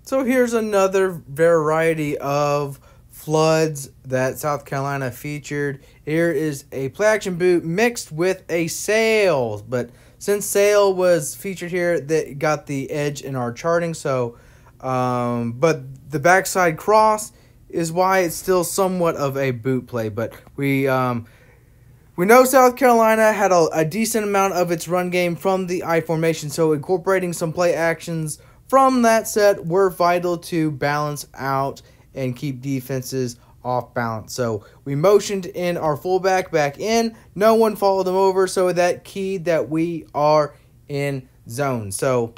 So here's another variety of floods that South Carolina featured. Here is a play action boot mixed with a sail. But since sail was featured here, that got the edge in our charting. So, but the backside cross is why it's still somewhat of a boot play. But we know South Carolina had a decent amount of its run game from the I formation. So incorporating some play actions from that set were vital to balance out and keep defenses off balance. So we motioned in our fullback back in. No one followed them over, so that keyed that we are in zone. So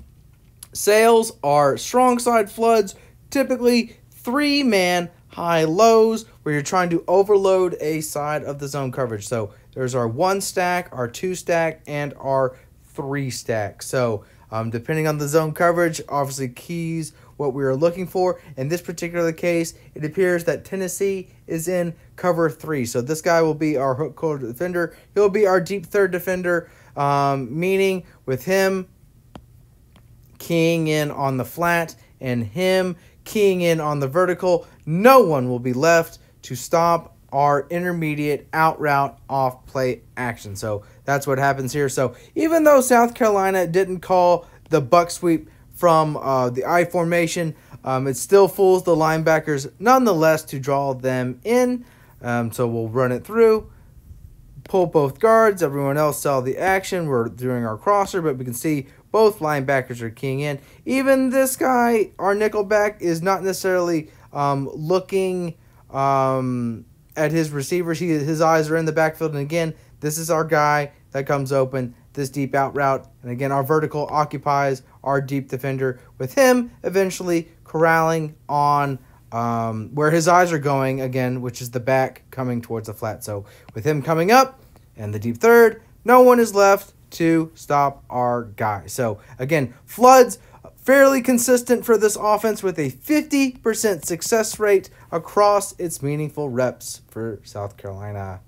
sails are strong side floods, typically 3-man high lows where you're trying to overload a side of the zone coverage. So there's our 1 stack, our 2 stack, and our 3 stack. So depending on the zone coverage, obviously keys what we are looking for. In this particular case, it appears that Tennessee is in cover 3. So this guy will be our hook corner defender. He'll be our deep third defender, meaning with him keying in on the flat and him keying in on the vertical, no one will be left to stop our intermediate out route off play action. So that's what happens here. So even though South Carolina didn't call the buck sweep from the I formation, it still fools the linebackers nonetheless to draw them in. So we'll run it through, pull both guards. Everyone else saw the action. We're doing our crosser, but we can see both linebackers are keying in. Even this guy, our nickelback, is not necessarily looking at his receivers. His eyes are in the backfield. And again, this is our guy that comes open, this deep out route. And again, our vertical occupies our deep defender, with him eventually corralling on where his eyes are going again, which is the back coming towards the flat. So with him coming up and the deep third, no one is left to stop our guy. So again, floods fairly consistent for this offense with a 50% success rate across its meaningful reps for South Carolina.